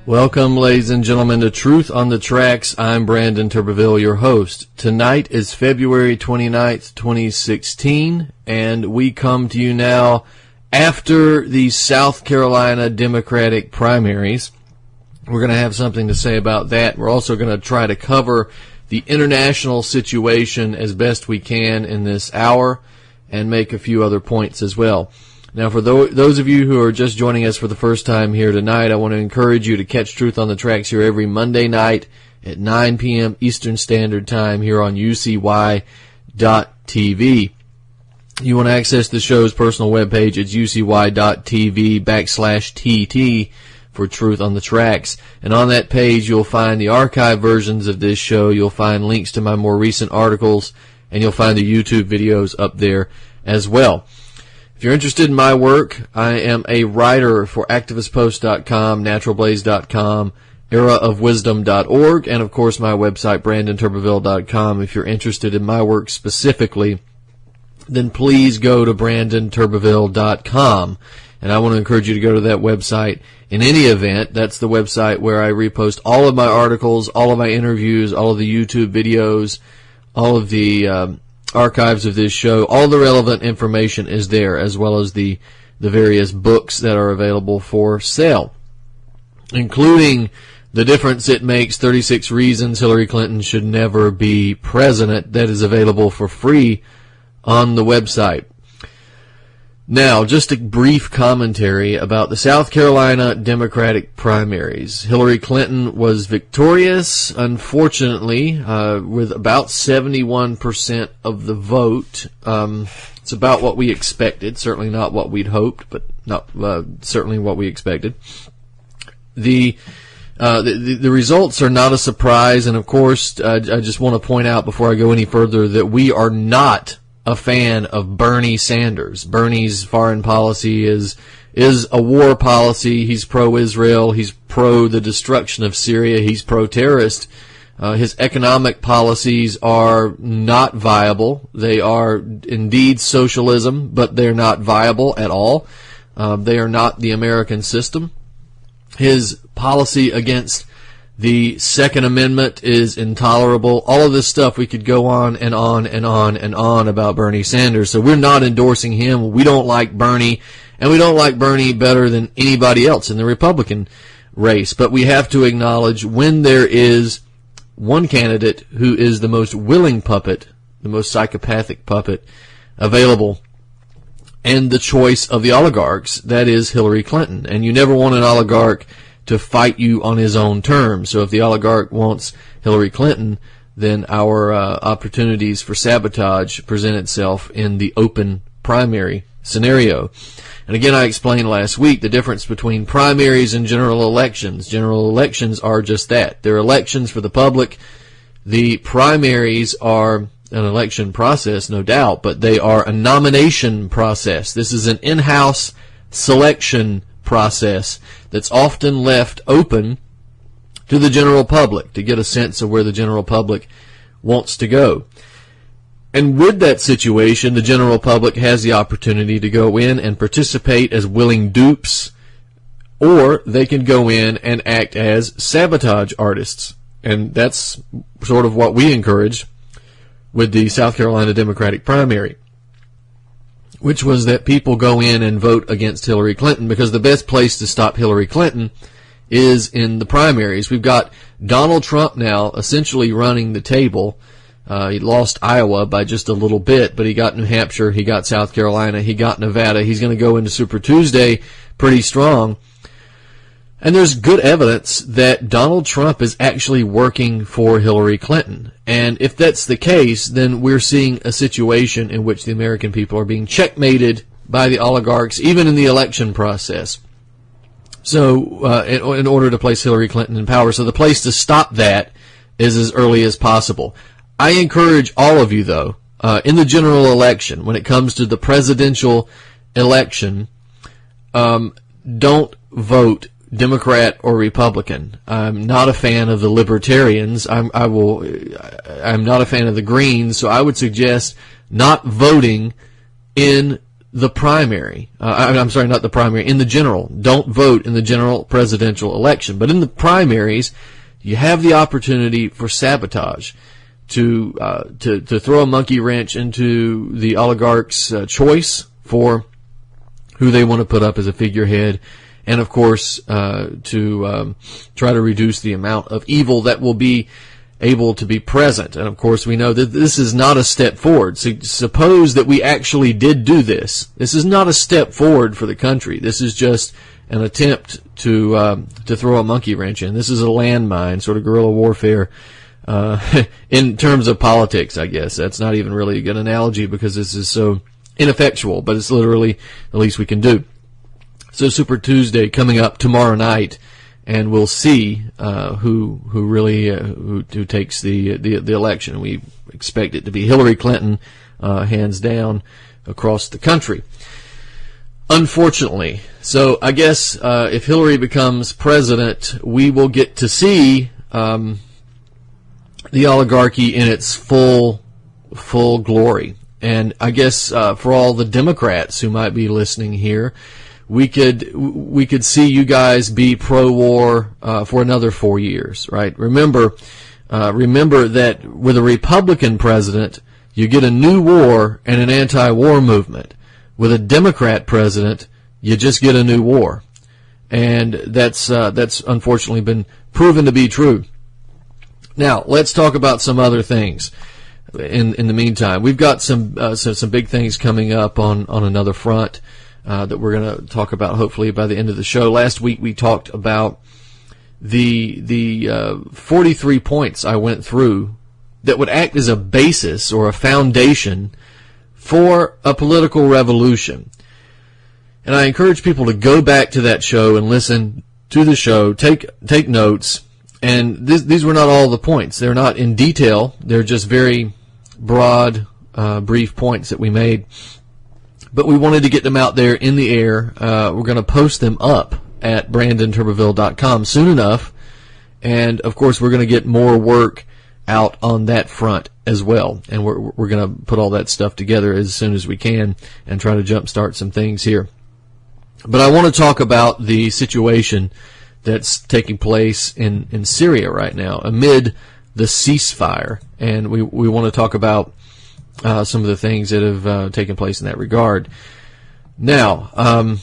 Welcome, ladies and gentlemen, to Truth on the Tracks. I'm Brandon Turbeville, your host. Tonight is February 29th, 2016, and we come to you now after the South Carolina Democratic primaries. We're going to have something to say about that. We're also going to try to cover the international situation as best we can in this hour and make a few other points as well. Now, for those of you who are just joining us for the first time here tonight, I want to encourage you to catch Truth on the Tracks here every Monday night at 9 p.m. Eastern Standard Time here on UCY.TV. You want to access the show's personal webpage at ucy.tv/TT for Truth on the Tracks. And on that page, you'll find the archive versions of this show. You'll find links to my more recent articles, and you'll find the YouTube videos up there as well. If you're interested in my work, I am a writer for activistpost.com, naturalblaze.com, eraofwisdom.org, and of course my website, brandonturbeville.com. If you're interested in my work specifically, then please go to brandonturbeville.com. And I want to encourage you to go to that website in any event. That's the website where I repost all of my articles, all of my interviews, all of the YouTube videos, all of the archives of this show. All the relevant information is there, as well as the various books that are available for sale, including The Difference It Makes, 36 Reasons Hillary Clinton Should Never Be President. That is available for free on the website. Now, just a brief commentary about the South Carolina Democratic primaries. Hillary Clinton was victorious, unfortunately, with about 71% of the vote. It's about what we expected. Certainly not what we'd hoped, but not certainly what we expected. The results are not a surprise, and of course, I just want to point out before I go any further that we are not a fan of Bernie Sanders. Bernie's foreign policy is a war policy. He's pro-Israel. He's pro the destruction of Syria. He's pro-terrorist. His economic policies are not viable. They are indeed socialism, but they're not viable at all. They are not the American system. His policy against the Second Amendment is intolerable. All of this stuff, we could go on and on and on and on about Bernie Sanders. So we're not endorsing him. We don't like Bernie, and we don't like Bernie better than anybody else in the Republican race. But we have to acknowledge when there is one candidate who is the most willing puppet, the most psychopathic puppet available, and the choice of the oligarchs, that is Hillary Clinton. And you never want an oligarch to fight you on his own terms. So if the oligarch wants Hillary Clinton, then our opportunities for sabotage present itself in the open primary scenario. And again, I explained last week the difference between primaries and general elections. General elections are just that. They're elections for the public. The primaries are an election process, no doubt, but they are a nomination process. This is an in-house selection process that's often left open to the general public to get a sense of where the general public wants to go. And with that situation, the general public has the opportunity to go in and participate as willing dupes, or they can go in and act as sabotage artists. And that's sort of what we encouraged with the South Carolina Democratic primary, which was that people go in and vote against Hillary Clinton, because the best place to stop Hillary Clinton is in the primaries. We've got Donald Trump now essentially running the table. He lost Iowa by just a little bit, but he got New Hampshire, he got South Carolina, he got Nevada. He's going to go into Super Tuesday pretty strong. And there's good evidence that Donald Trump is actually working for Hillary Clinton. And if that's the case, then we're seeing a situation in which the American people are being checkmated by the oligarchs, even in the election process. So, in order to place Hillary Clinton in power. So the place to stop that is as early as possible. I encourage all of you, though, in the general election, when it comes to the presidential election, don't vote Democrat or Republican. I'm not a fan of the Libertarians. I'm not a fan of the Greens, so I would suggest not voting in the primary. I'm sorry, not the primary, in the general. Don't vote in the general presidential election. But in the primaries, you have the opportunity for sabotage, to throw a monkey wrench into the oligarchs' choice for who they want to put up as a figurehead, and of course to try to reduce the amount of evil that will be able to be present. And of course we know that this is not a step forward. So suppose that we actually did do this. This is not a step forward for the country. This is just an attempt to throw a monkey wrench in. This is a landmine, sort of guerrilla warfare in terms of politics, I guess. That's not even really a good analogy because this is so ineffectual, but it's literally the least we can do. So Super Tuesday coming up tomorrow night, and we'll see who really who takes the election. We expect it to be Hillary Clinton, hands down, across the country. Unfortunately, so I guess if Hillary becomes president, we will get to see the oligarchy in its full glory. And I guess for all the Democrats who might be listening here, we could see you guys be pro-war for another 4 years, right? Remember that with a Republican president, you get a new war and an anti-war movement. With a Democrat president, you just get a new war, and that's unfortunately been proven to be true. Now let's talk about some other things. In the meantime, we've got some big things coming up on another front that we're going to talk about hopefully by the end of the show. Last week we talked about the 43 points I went through that would act as a basis or a foundation for a political revolution. And I encourage people to go back to that show and listen to the show, take notes. And these were not all the points. They're not in detail. They're just very broad, brief points that we made. But we wanted to get them out there in the air. We're going to post them up at BrandonTurbeville.com soon enough. And, of course, we're going to get more work out on that front as well. And we're going to put all that stuff together as soon as we can and try to jumpstart some things here. But I want to talk about the situation that's taking place in Syria right now amid the ceasefire. And we want to talk about some of the things that have taken place in that regard. Now,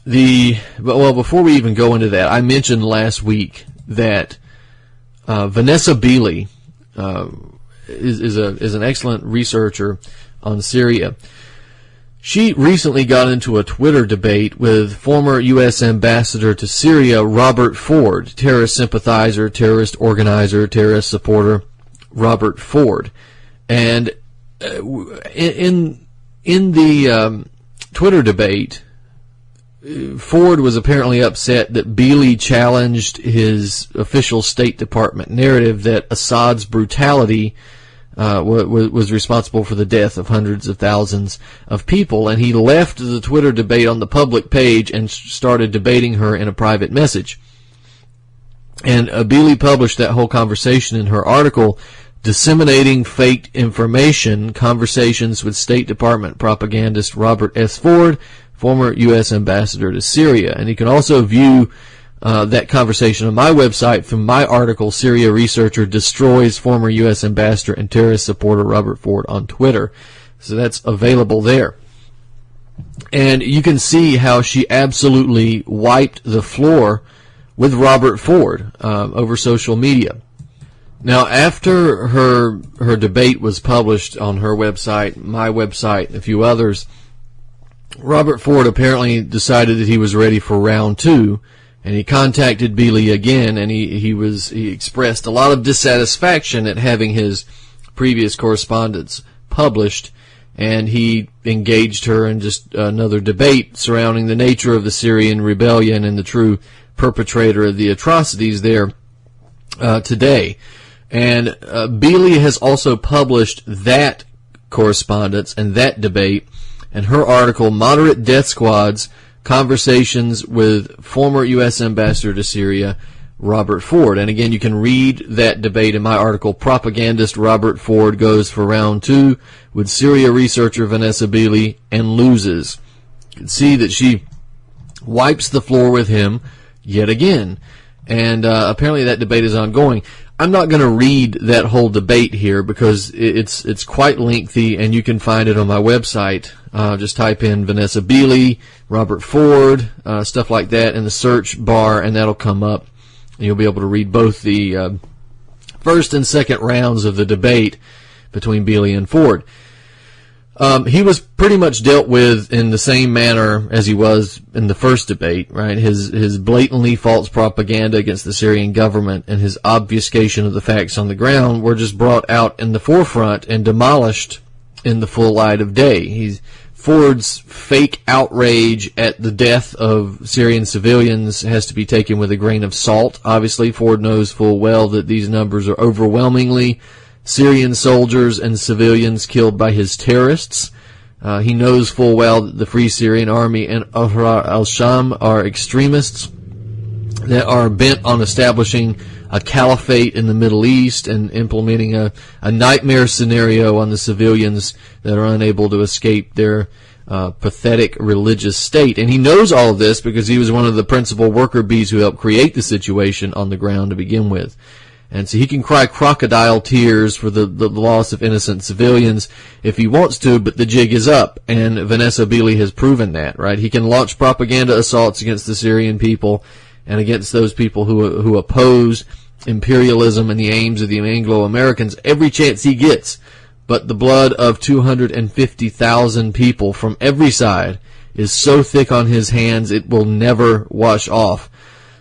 before we even go into that, I mentioned last week that Vanessa Beeley is an excellent researcher on Syria. She recently got into a Twitter debate with former U.S. Ambassador to Syria, Robert Ford, terrorist sympathizer, terrorist organizer, terrorist supporter, Robert Ford. And in the Twitter debate, Ford was apparently upset that Beeley challenged his official State Department narrative that Assad's brutality was responsible for the death of hundreds of thousands of people, and he left the Twitter debate on the public page and started debating her in a private message. And Beeley published that whole conversation in her article, Disseminating Faked Information, Conversations with State Department Propagandist Robert S. Ford, former U.S. Ambassador to Syria. And you can also view that conversation on my website from my article, Syria Researcher Destroys Former U.S. Ambassador and Terrorist Supporter Robert Ford on Twitter. So that's available there. And you can see how she absolutely wiped the floor with Robert Ford over social media. Now, after her debate was published on her website, my website, and a few others, Robert Ford apparently decided that he was ready for round two, and he contacted Beeley again, and he expressed a lot of dissatisfaction at having his previous correspondence published, and he engaged her in just another debate surrounding the nature of the Syrian rebellion and the true perpetrator of the atrocities there today. And Beeley has also published that correspondence and that debate, and her article, Moderate Death Squads, Conversations with Former U.S. Ambassador to Syria, Robert Ford. And again, you can read that debate in my article, Propagandist Robert Ford Goes for Round 2 with Syria researcher Vanessa Beeley and Loses. You can see that she wipes the floor with him yet again. And apparently that debate is ongoing. I'm not going to read that whole debate here because it's quite lengthy, and you can find it on my website. Just type in Vanessa Beeley, Robert Ford, stuff like that in the search bar, and that'll come up. And you'll be able to read both the first and second rounds of the debate between Beeley and Ford. He was pretty much dealt with in the same manner as he was in the first debate, right? His blatantly false propaganda against the Syrian government and his obfuscation of the facts on the ground were just brought out in the forefront and demolished in the full light of day. Ford's fake outrage at the death of Syrian civilians has to be taken with a grain of salt. Obviously, Ford knows full well that these numbers are overwhelmingly Syrian soldiers and civilians killed by his terrorists. He knows full well that the Free Syrian Army and Ahrar al-Sham are extremists that are bent on establishing a caliphate in the Middle East and implementing a nightmare scenario on the civilians that are unable to escape their pathetic religious state. And he knows all of this because he was one of the principal worker bees who helped create the situation on the ground to begin with. And so he can cry crocodile tears for the loss of innocent civilians if he wants to, but the jig is up, and Vanessa Beeley has proven that, right? He can launch propaganda assaults against the Syrian people and against those people who oppose imperialism and the aims of the Anglo-Americans every chance he gets. But the blood of 250,000 people from every side is so thick on his hands it will never wash off.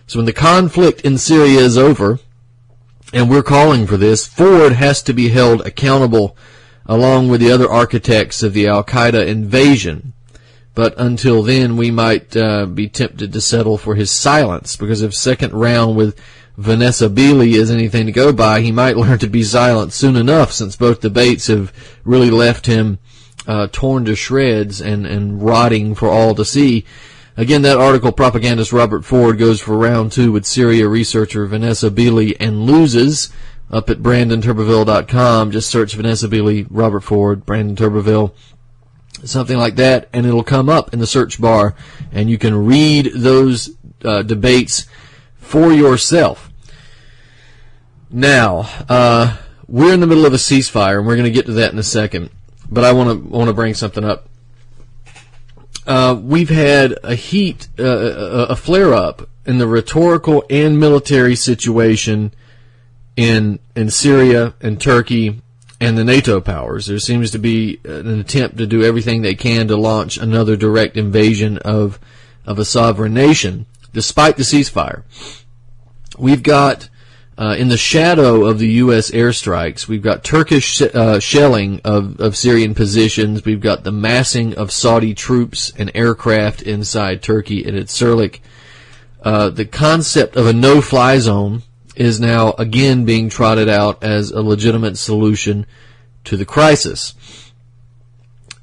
So when the conflict in Syria is over, and we're calling for this, Ford has to be held accountable along with the other architects of the Al-Qaeda invasion. But until then, we might be tempted to settle for his silence, because if second round with Vanessa Beeley is anything to go by, he might learn to be silent soon enough, since both debates have really left him torn to shreds and rotting for all to see. Again, that article, Propagandist Robert Ford Goes for Round 2 with Syria researcher Vanessa Beeley and Loses, up at BrandonTurbeville.com. Just search Vanessa Beeley, Robert Ford, Brandon Turbeville, something like that, and it'll come up in the search bar, and you can read those debates for yourself. Now, we're in the middle of a ceasefire, and we're going to get to that in a second, but I want to bring something up. We've had a flare-up in the rhetorical and military situation in Syria and Turkey and the NATO powers. There seems to be an attempt to do everything they can to launch another direct invasion of a sovereign nation, despite the ceasefire. We've got, in the shadow of the U.S. airstrikes, we've got Turkish shelling of Syrian positions. We've got the massing of Saudi troops and aircraft inside Turkey and its Sirlik. The concept of a no-fly zone is now again being trotted out as a legitimate solution to the crisis.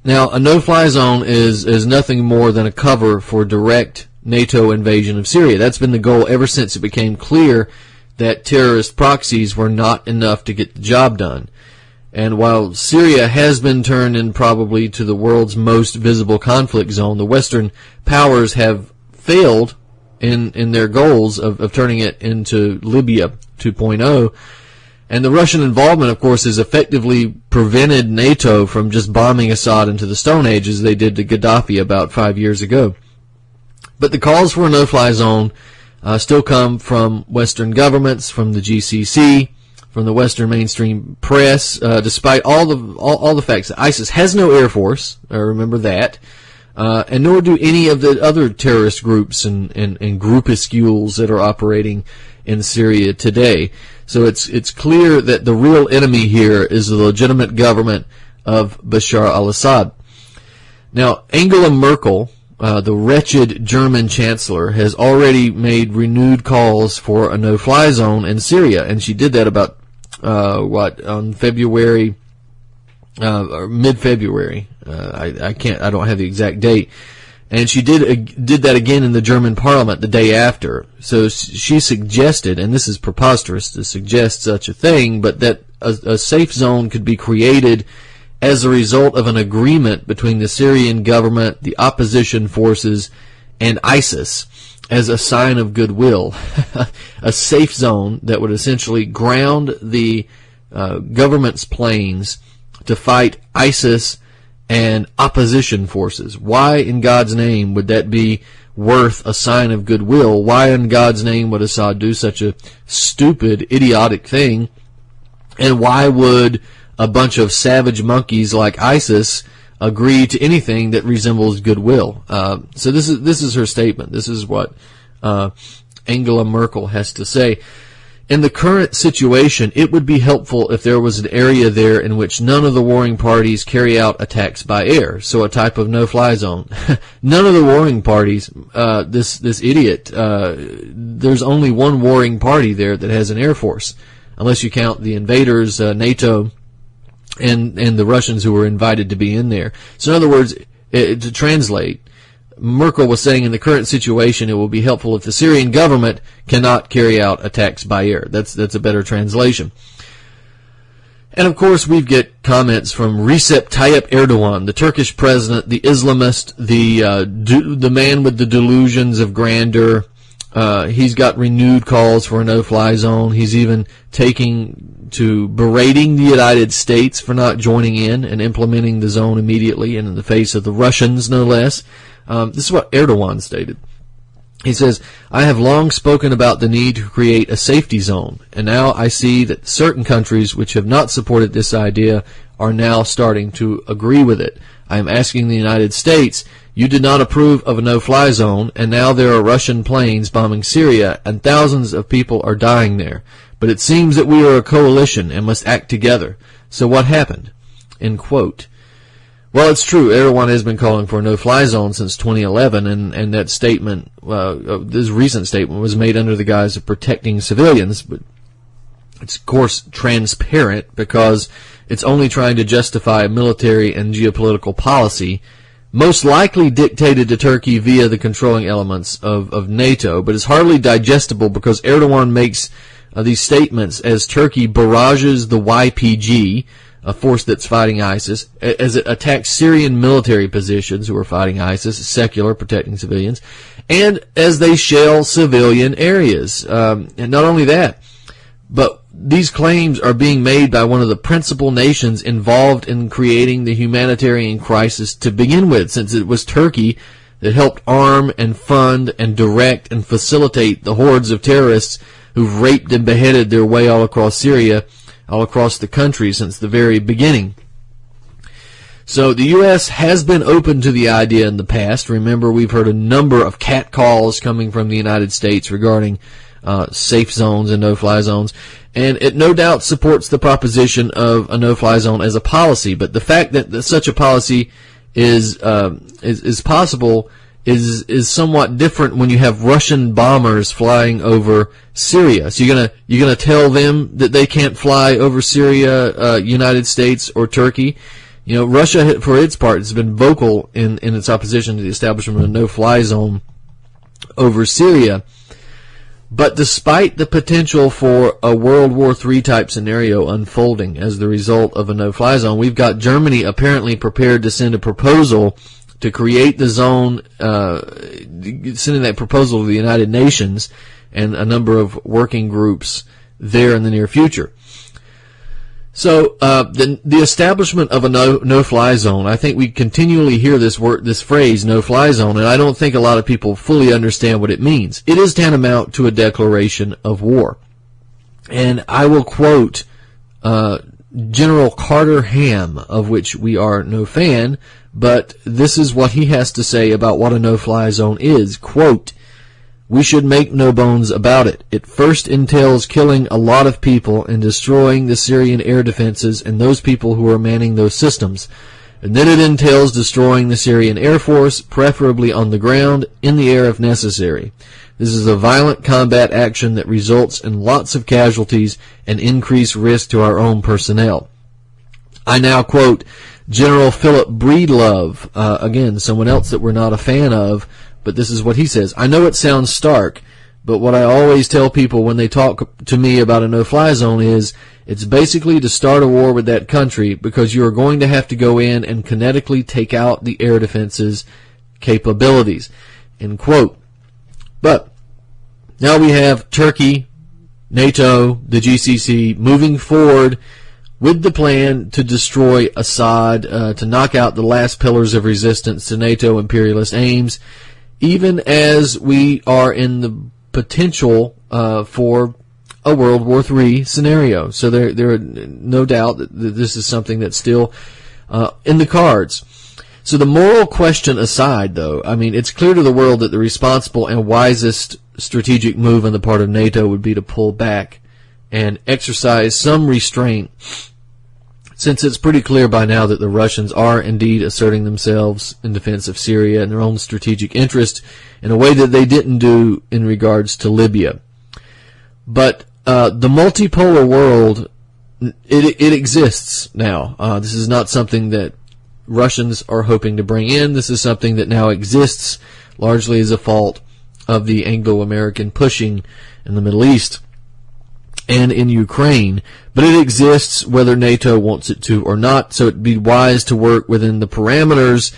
Now, a no-fly zone is nothing more than a cover for direct NATO invasion of Syria. That's been the goal ever since it became clear that terrorist proxies were not enough to get the job done. And while Syria has been turned in probably to the world's most visible conflict zone, the Western powers have failed in their goals of turning it into Libya 2.0. And the Russian involvement, of course, has effectively prevented NATO from just bombing Assad into the Stone Age as they did to Gaddafi about 5 years ago. But the calls for a no-fly zone still come from Western governments, from the GCC, from the Western mainstream press, despite all the facts that ISIS has no air force. Remember that. And nor do any of the other terrorist groups and groupuscules that are operating in Syria today. So it's clear that the real enemy here is the legitimate government of Bashar al-Assad. Now, Angela Merkel, the wretched German chancellor, has already made renewed calls for a no-fly zone in Syria, and she did that about on February or mid-February. I don't have the exact date. And she did that again in the German parliament the day after. So she suggested, and this is preposterous to suggest such a thing, but that a safe zone could be created as a result of an agreement between the Syrian government, the opposition forces, and ISIS as a sign of goodwill. A safe zone that would essentially ground the government's planes to fight ISIS and opposition forces. Why in God's name would that be worth a sign of goodwill? Why in God's name would Assad do such a stupid, idiotic thing? And why would a bunch of savage monkeys like ISIS agree to anything that resembles goodwill? So this is her statement. This is what Angela Merkel has to say. In the current situation, it would be helpful if there was an area there in which none of the warring parties carry out attacks by air, so a type of no-fly zone. None of the warring parties, this idiot, there's only one warring party there that has an air force, unless you count the invaders, NATO, and the Russians who were invited to be in there. So in other words, to translate, Merkel was saying in the current situation it will be helpful if the Syrian government cannot carry out attacks by air. That's a better translation. And of course we get comments from Recep Tayyip Erdogan, the Turkish president, the Islamist, the man with the delusions of grandeur. He's got renewed calls for a no-fly zone. He's even taking to berating the United States for not joining in and implementing the zone immediately, and in the face of the Russians, no less. This is what Erdogan stated. He says, I have long spoken about the need to create a safety zone, and now I see that certain countries which have not supported this idea are now starting to agree with it. I am asking the United States, you did not approve of a no-fly zone, and now there are Russian planes bombing Syria, and thousands of people are dying there. But it seems that we are a coalition and must act together. So what happened? End quote. Well, it's true. Erdogan has been calling for a no-fly zone since 2011, and that statement, this recent statement, was made under the guise of protecting civilians. But it's, of course, transparent because it's only trying to justify a military and geopolitical policy, most likely dictated to Turkey via the controlling elements of NATO. But it's hardly digestible because Erdogan makes these statements as Turkey barrages the YPG, a force that's fighting ISIS, as it attacks Syrian military positions who are fighting ISIS, secular, protecting civilians, and as they shell civilian areas. And not only that, but these claims are being made by one of the principal nations involved in creating the humanitarian crisis to begin with, since it was Turkey that helped arm and fund and direct and facilitate the hordes of terrorists who've raped and beheaded their way all across Syria, all across the country since the very beginning. So the U.S. has been open to the idea in the past. Remember, we've heard a number of catcalls coming from the United States regarding safe zones and no-fly zones, and it no doubt supports the proposition of a no-fly zone as a policy. But the fact that such a policy is possible is somewhat different when you have Russian bombers flying over Syria. So you're gonna tell them that they can't fly over Syria, United States or Turkey. You know, Russia, for its part, has been vocal in its opposition to the establishment of a no-fly zone over Syria. But despite the potential for a World War III type scenario unfolding as the result of a no-fly zone, we've got Germany apparently prepared to send a proposal to create the zone, sending that proposal to the United Nations and a number of working groups there in the near future. So the establishment of a no-fly zone, I think we continually hear this phrase, no-fly zone, and I don't think a lot of people fully understand what it means. It is tantamount to a declaration of war. And I will quote General Carter Ham, of which we are no fan, but this is what he has to say about what a no-fly zone is. Quote, we should make no bones about it. It first entails killing a lot of people and destroying the Syrian air defenses and those people who are manning those systems. And then it entails destroying the Syrian Air Force, preferably on the ground, in the air if necessary. This is a violent combat action that results in lots of casualties and increased risk to our own personnel. I now quote, General Philip Breedlove, again, someone else that we're not a fan of, but this is what he says. I know it sounds stark, but what I always tell people when they talk to me about a no-fly zone is it's basically to start a war with that country because you are going to have to go in and kinetically take out the air defense's capabilities. End quote. But now we have Turkey, NATO, the GCC moving forward with the plan to destroy Assad, to knock out the last pillars of resistance to NATO imperialist aims, even as we are in the potential for a World War III scenario. So there are no doubt that this is something that's still in the cards. So the moral question aside, though, I mean, it's clear to the world that the responsible and wisest strategic move on the part of NATO would be to pull back and exercise some restraint, since it's pretty clear by now that the Russians are indeed asserting themselves in defense of Syria and their own strategic interest in a way that they didn't do in regards to Libya. But the multipolar world, it exists now. This is not something that Russians are hoping to bring in. This is something that now exists largely as a fault of the Anglo-American pushing in the Middle East and in Ukraine, but it exists whether NATO wants it to or not, so it'd be wise to work within the parameters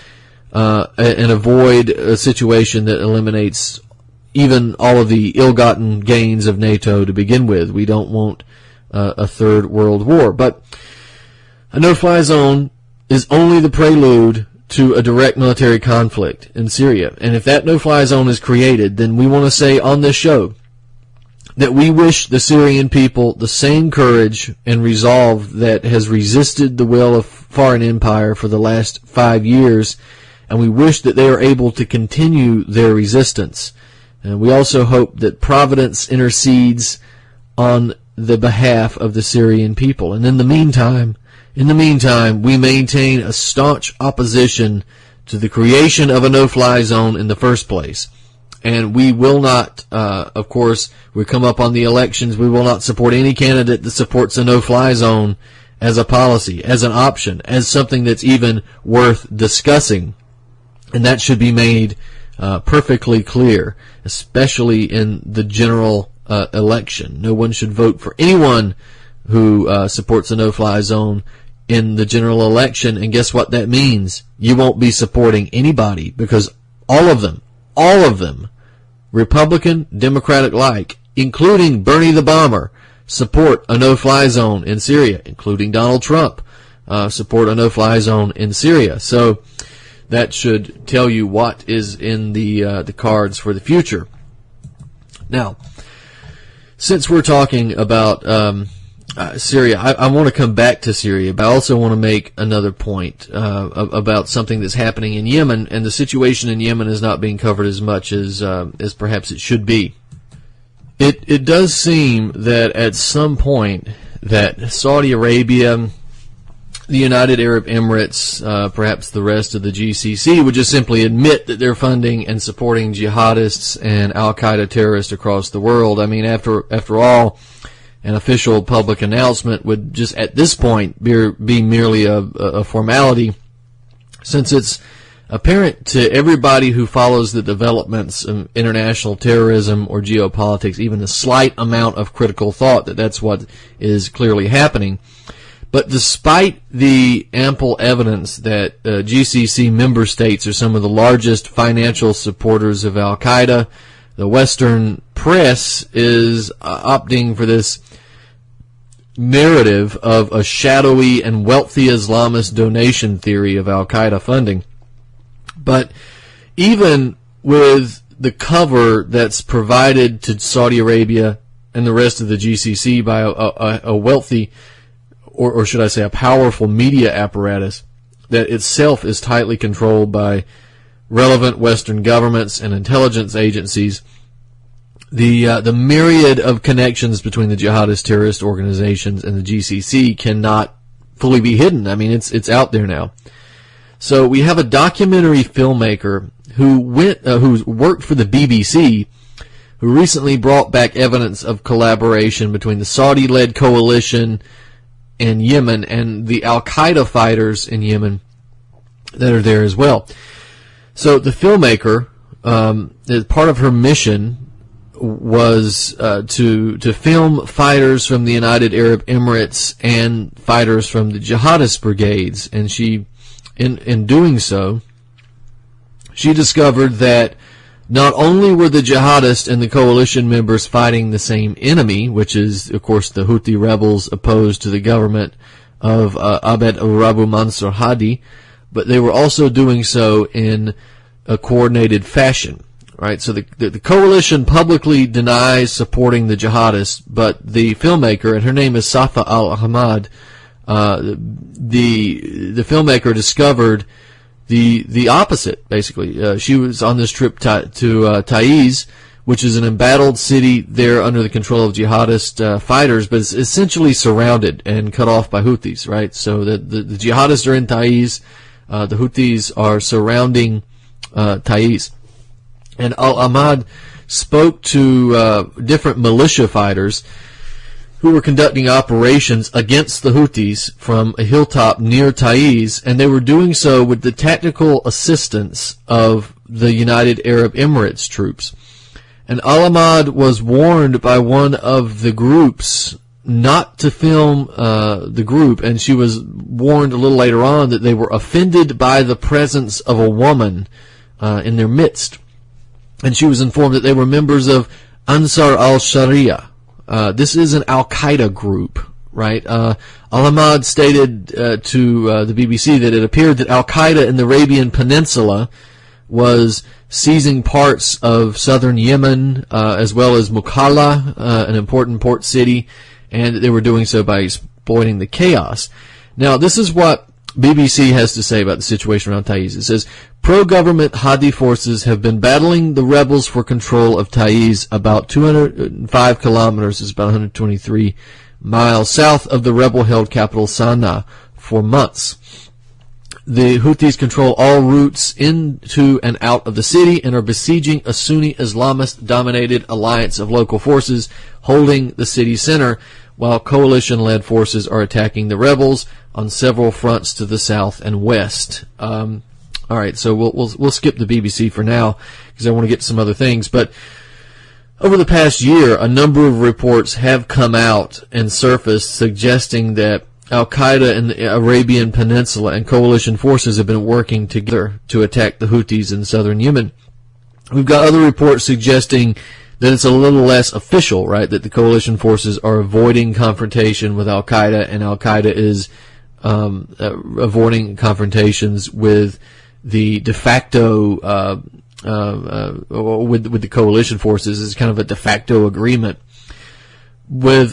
and avoid a situation that eliminates even all of the ill-gotten gains of NATO to begin with. We don't want a third world war, but a no-fly zone is only the prelude to a direct military conflict in Syria, and if that no-fly zone is created, then we want to say on this show that we wish the Syrian people the same courage and resolve that has resisted the will of foreign empire for the last 5 years, and we wish that they are able to continue their resistance. And we also hope that Providence intercedes on the behalf of the Syrian people. And in the meantime, we maintain a staunch opposition to the creation of a no-fly zone in the first place. And we will not, of course, we come up on the elections, we will not support any candidate that supports a no-fly zone as a policy, as an option, as something that's even worth discussing. And that should be made perfectly clear, especially in the general election. No one should vote for anyone who supports a no-fly zone in the general election. And guess what that means? You won't be supporting anybody, because all of them, Republican, Democratic like, including Bernie the Bomber, support a no-fly zone in Syria, including Donald Trump, support a no-fly zone in Syria. So that should tell you what is in the cards for the future. Now, since we're talking about Syria, I want to come back to Syria, but I also want to make another point about something that's happening in Yemen, and the situation in Yemen is not being covered as much as perhaps it should be. It does seem that at some point that Saudi Arabia, the United Arab Emirates, perhaps the rest of the GCC would just simply admit that they're funding and supporting jihadists and Al-Qaeda terrorists across the world. I mean, after all, an official public announcement would just at this point be merely a formality, since it's apparent to everybody who follows the developments of international terrorism or geopolitics, even a slight amount of critical thought, that that's what is clearly happening. But despite the ample evidence that GCC member states are some of the largest financial supporters of Al-Qaeda, the Western press is opting for this narrative of a shadowy and wealthy Islamist donation theory of Al-Qaeda funding. But even with the cover that's provided to Saudi Arabia and the rest of the GCC by a wealthy, or should I say a powerful media apparatus that itself is tightly controlled by relevant Western governments and intelligence agencies, the myriad of connections between the jihadist terrorist organizations and the GCC cannot fully be hidden. I mean, it's out there now. So we have a documentary filmmaker who worked for the BBC, who recently brought back evidence of collaboration between the Saudi-led coalition in Yemen and the Al-Qaeda fighters in Yemen that are there as well. So the filmmaker, as part of her mission, was to film fighters from the United Arab Emirates and fighters from the jihadist brigades, and she, in doing so, she discovered that not only were the jihadists and the coalition members fighting the same enemy, which is, of course, the Houthi rebels opposed to the government of Abd al-Rabu Mansur Hadi, but they were also doing so in a coordinated fashion. Right, so the coalition publicly denies supporting the jihadists, but the filmmaker, and her name is Safa al-Ahmad, the filmmaker discovered the opposite, basically. She was on this trip to Taiz, which is an embattled city there under the control of jihadist fighters, but it's essentially surrounded and cut off by Houthis, right? So the jihadists are in Taiz, the Houthis are surrounding Taiz. And Al-Ahmad spoke to different militia fighters who were conducting operations against the Houthis from a hilltop near Taiz, and they were doing so with the tactical assistance of the United Arab Emirates troops. And Al-Ahmad was warned by one of the groups not to film the group, and she was warned a little later on that they were offended by the presence of a woman in their midst. And she was informed that they were members of Ansar al-Sharia. This is an Al-Qaeda group, right? Al-Ahmad stated to the BBC that it appeared that Al-Qaeda in the Arabian Peninsula was seizing parts of southern Yemen, as well as Mukalla, an important port city, and they were doing so by exploiting the chaos. Now, this is what BBC has to say about the situation around Taiz. It says, pro-government Hadi forces have been battling the rebels for control of Taiz, about 205 kilometers, is about 123 miles south of the rebel-held capital Sana'a, for months. The Houthis control all routes into and out of the city and are besieging a Sunni Islamist-dominated alliance of local forces holding the city center, while coalition-led forces are attacking the rebels on several fronts to the south and west. All right, so we'll skip the BBC for now because I want to get to some other things. But over the past year, a number of reports have come out and surfaced suggesting that Al-Qaeda in the Arabian Peninsula and coalition forces have been working together to attack the Houthis in southern Yemen. We've got other reports suggesting that it's a little less official, right, that the coalition forces are avoiding confrontation with Al-Qaeda, and Al-Qaeda is avoiding confrontations with the de facto with the coalition forces. Is kind of a de facto agreement with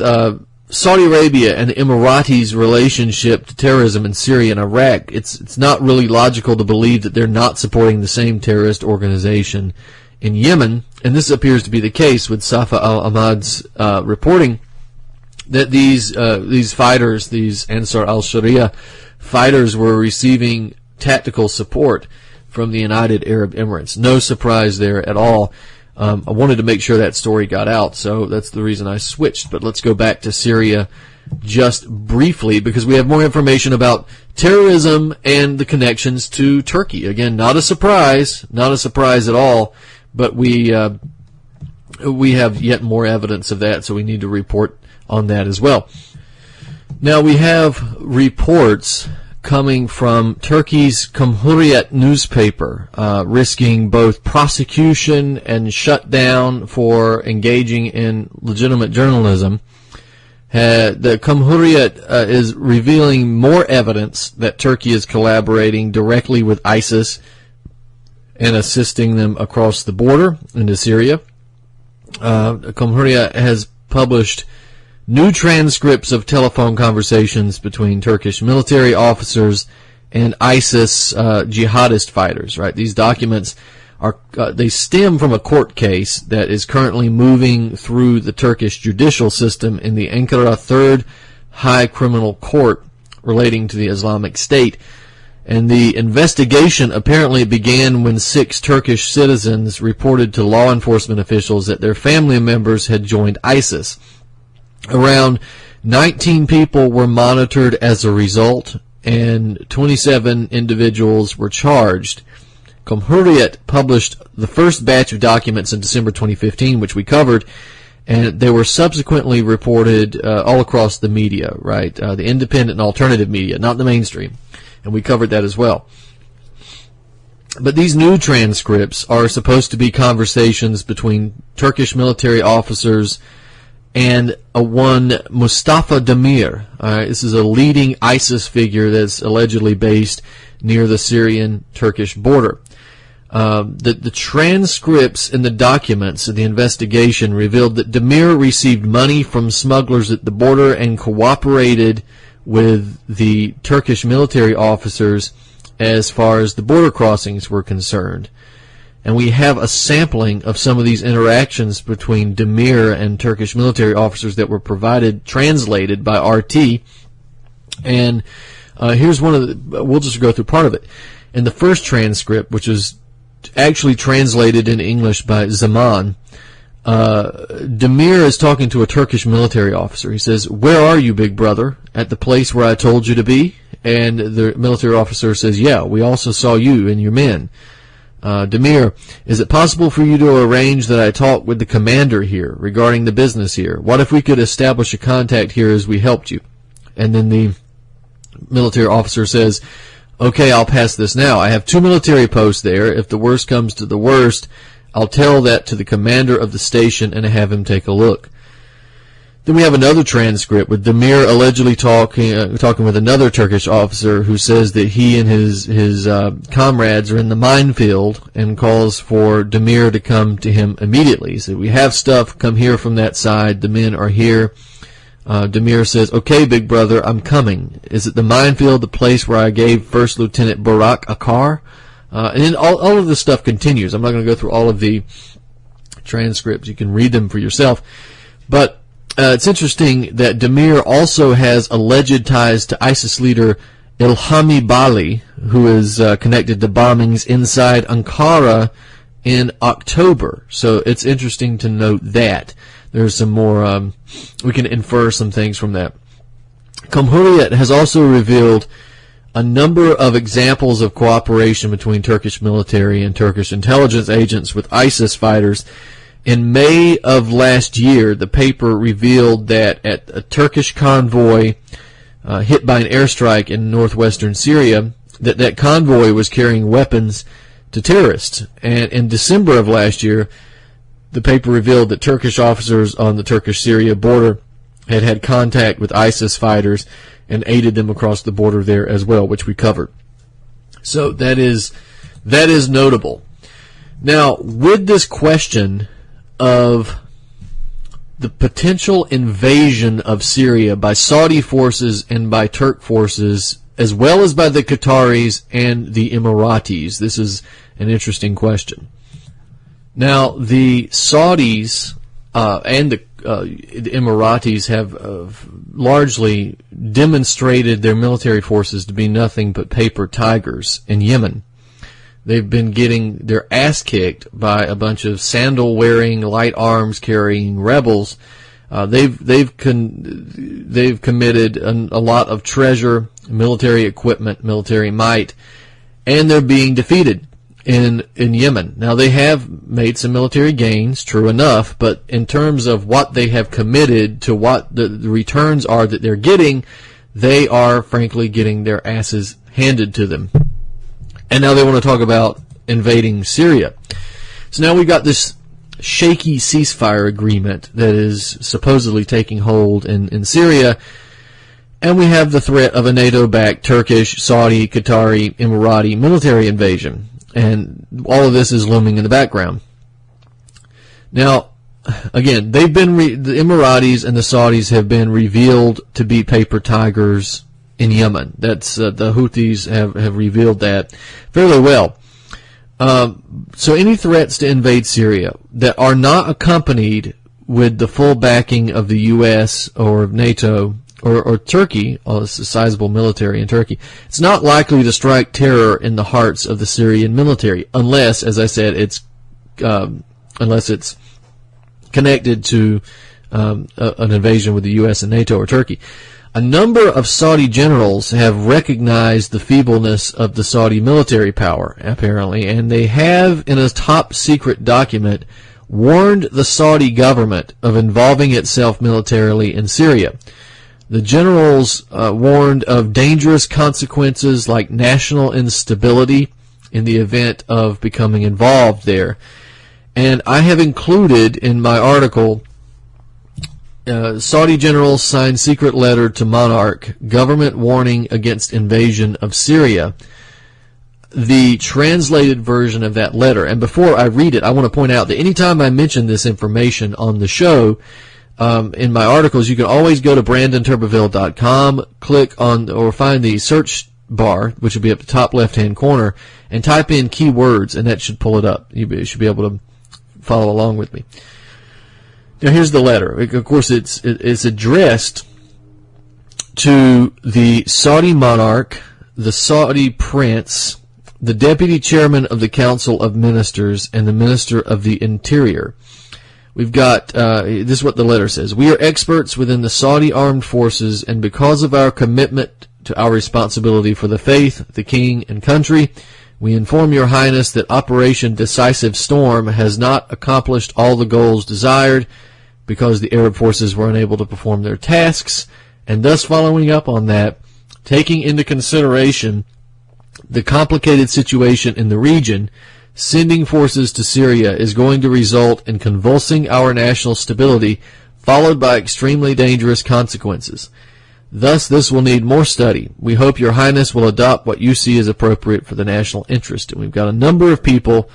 Saudi Arabia and the Emiratis' relationship to terrorism in Syria and Iraq. It's not really logical to believe that they're not supporting the same terrorist organization in Yemen, and this appears to be the case with Safa al-Ahmad's reporting that these fighters, these Ansar al-Sharia fighters, were receiving tactical support from the United Arab Emirates. No surprise there at all. I wanted to make sure that story got out, so that's the reason I switched. But let's go back to Syria just briefly, because we have more information about terrorism and the connections to Turkey. Again, not a surprise at all, but we have yet more evidence of that, so we need to report on that as well. Now, we have reports coming from Turkey's Cumhuriyet newspaper, risking both prosecution and shutdown for engaging in legitimate journalism. The Cumhuriyet is revealing more evidence that Turkey is collaborating directly with ISIS and assisting them across the border into Syria. Cumhuriyet has published new transcripts of telephone conversations between Turkish military officers and ISIS jihadist fighters. Right, these documents they stem from a court case that is currently moving through the Turkish judicial system in the Ankara Third High Criminal Court relating to the Islamic State. And the investigation apparently began when 6 Turkish citizens reported to law enforcement officials that their family members had joined ISIS. Around 19 people were monitored as a result, and 27 individuals were charged. Cumhuriyet published the first batch of documents in December 2015, which we covered, and they were subsequently reported all across the media, right? The independent and alternative media, not the mainstream. And we covered that as well. But these new transcripts are supposed to be conversations between Turkish military officers and one Mustafa Demir. This is a leading ISIS figure that's allegedly based near the Syrian-Turkish border. The transcripts and the documents of the investigation revealed that Demir received money from smugglers at the border and cooperated with the Turkish military officers as far as the border crossings were concerned. And we have a sampling of some of these interactions between Demir and Turkish military officers that were translated by RT. And here's one of the, we'll just go through part of it. In the first transcript, which is actually translated in English by Zaman, Demir is talking to a Turkish military officer. He says, "Where are you, big brother? At the place where I told you to be?" And the military officer says, "Yeah, we also saw you and your men." Demir, "Is it possible for you to arrange that I talk with the commander here regarding the business here? What if we could establish a contact here as we helped you?" And then the military officer says, "Okay, I'll pass this now. I have 2 military posts there. If the worst comes to the worst, I'll tell that to the commander of the station and have him take a look." Then we have another transcript with Demir allegedly talking with another Turkish officer who says that he and his comrades are in the minefield and calls for Demir to come to him immediately. He said, "We have stuff. Come here from that side. The men are here." Demir says, "Okay, big brother, I'm coming. Is it the minefield, the place where I gave First Lieutenant Barak a car?" And then all of this stuff continues. I'm not going to go through all of the transcripts. You can read them for yourself. But it's interesting that Demir also has alleged ties to ISIS leader Ilhami Bali, who is connected to bombings inside Ankara in October. So it's interesting to note that. There's some more, we can infer some things from that. Cumhuriyet has also revealed a number of examples of cooperation between Turkish military and Turkish intelligence agents with ISIS fighters. In May of last year, the paper revealed that at a Turkish convoy hit by an airstrike in northwestern Syria, that convoy was carrying weapons to terrorists. And in December of last year, the paper revealed that Turkish officers on the Turkish-Syria border had contact with ISIS fighters and aided them across the border there as well, which we covered. So that is notable. Now, with this question of the potential invasion of Syria by Saudi forces and by Turk forces, as well as by the Qataris and the Emiratis, this is an interesting question. Now, the Saudis and the Emiratis have largely demonstrated their military forces to be nothing but paper tigers in Yemen. They've been getting their ass kicked by a bunch of sandal-wearing, light arms-carrying rebels. They've committed a lot of treasure, military equipment, military might, and they're being defeated in Yemen. Now, they have made some military gains, true enough, but in terms of what they have committed to what the returns are that they're getting, they are, frankly, getting their asses handed to them. And now they want to talk about invading Syria. So now we've got this shaky ceasefire agreement that is supposedly taking hold in Syria, and we have the threat of a NATO-backed Turkish, Saudi, Qatari, Emirati military invasion. And all of this is looming in the background. Now, again, the Emiratis and the Saudis have been revealed to be paper tigers in Yemen. That's the Houthis have revealed that fairly well. So any threats to invade Syria that are not accompanied with the full backing of the U.S. or of NATO or Turkey, it's a sizable military in Turkey, it's not likely to strike terror in the hearts of the Syrian military unless, as I said, unless it's connected to an invasion with the U.S. and NATO or Turkey. A number of Saudi generals have recognized the feebleness of the Saudi military power, apparently, and they have, in a top-secret document, warned the Saudi government of involving itself militarily in Syria. The generals warned of dangerous consequences like national instability in the event of becoming involved there. And I have included in my article, Saudi generals signed secret letter to monarch, government warning against invasion of Syria. The translated version of that letter. And before I read it, I want to point out that anytime I mention this information on the show, in my articles, you can always go to BrandonTurbeville.com, click on or find the search bar, which will be up the top left-hand corner, and type in keywords, and that should pull it up. You should be able to follow along with me. Now, here's the letter. Of course, it's addressed to the Saudi monarch, the Saudi prince, the deputy chairman of the Council of Ministers, and the Minister of the Interior. We've got, this is what the letter says. We are experts within the Saudi armed forces, and because of our commitment to our responsibility for the faith, the king, and country, we inform your highness that Operation Decisive Storm has not accomplished all the goals desired because the Arab forces were unable to perform their tasks, and thus following up on that, taking into consideration the complicated situation in the region, sending forces to Syria is going to result in convulsing our national stability, followed by extremely dangerous consequences. Thus, this will need more study. We hope your highness will adopt what you see as appropriate for the national interest. And we've got a number of people,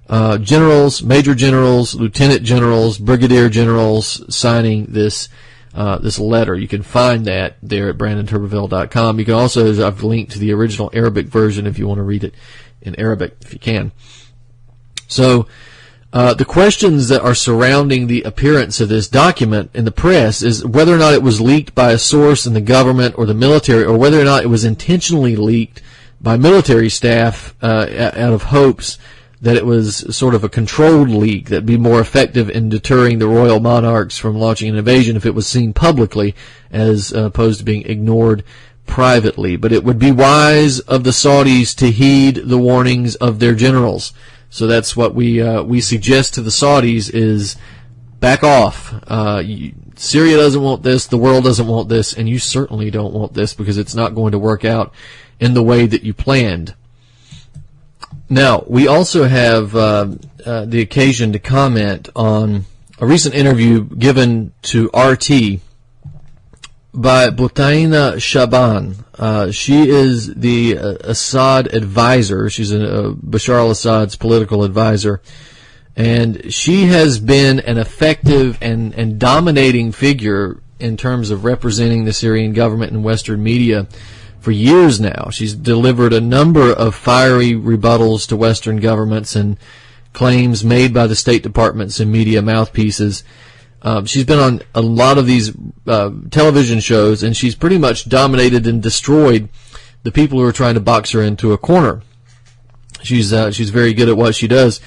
generals, major generals, lieutenant generals, brigadier generals, signing this letter. You can find that there at BrandonTurbeville.com. You can also, I've linked to the original Arabic version if you want to read it in Arabic, if you can. So, the questions that are surrounding the appearance of this document in the press is whether or not it was leaked by a source in the government or the military, or whether or not it was intentionally leaked by military staff out of hopes that it was sort of a controlled leak that'd be more effective in deterring the royal monarchs from launching an invasion if it was seen publicly as opposed to being ignored privately. But it would be wise of the Saudis to heed the warnings of their generals. So that's what we suggest to the Saudis is back off. Syria doesn't want this, the world doesn't want this, and you certainly don't want this because it's not going to work out in the way that you planned. Now, we also have the occasion to comment on a recent interview given to RT by Boutaina Shaban. She is the Assad advisor. She's Bashar al-Assad's political advisor. And she has been an effective and dominating figure in terms of representing the Syrian government in Western media for years now. She's delivered a number of fiery rebuttals to Western governments and claims made by the State Departments and media mouthpieces. She's been on a lot of these television shows, and she's pretty much dominated and destroyed the people who are trying to box her into a corner. She's very good at what she does.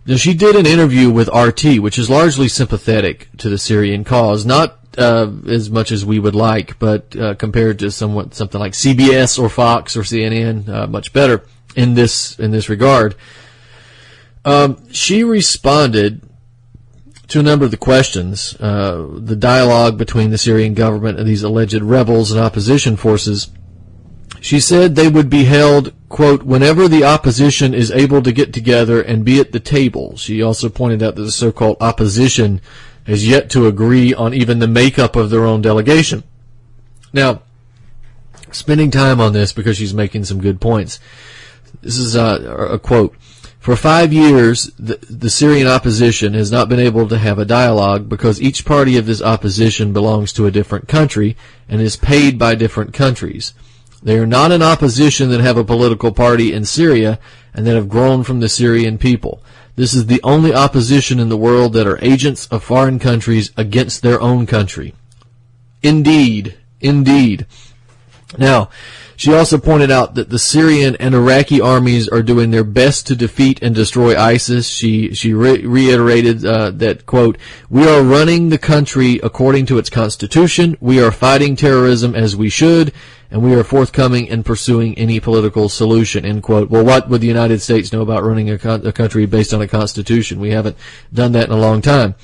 Now, she did an interview with RT, which is largely sympathetic to the Syrian cause, not as much as we would like, but compared to something like CBS or Fox or CNN, much better in this regard. She responded to a number of the questions, the dialogue between the Syrian government and these alleged rebels and opposition forces. She said they would be held, quote, whenever the opposition is able to get together and be at the table. She also pointed out that the so-called opposition has yet to agree on even the makeup of their own delegation. Now, spending time on this because she's making some good points. This is a quote. For 5 years, the Syrian opposition has not been able to have a dialogue because each party of this opposition belongs to a different country and is paid by different countries. They are not an opposition that have a political party in Syria and that have grown from the Syrian people. This is the only opposition in the world that are agents of foreign countries against their own country. Indeed, indeed. Now, she also pointed out that the Syrian and Iraqi armies are doing their best to defeat and destroy ISIS. She reiterated that, quote, "We are running the country according to its constitution. We are fighting terrorism as we should, and we are forthcoming in pursuing any political solution," end quote. Well, what would the United States know about running a country based on a constitution? We haven't done that in a long time.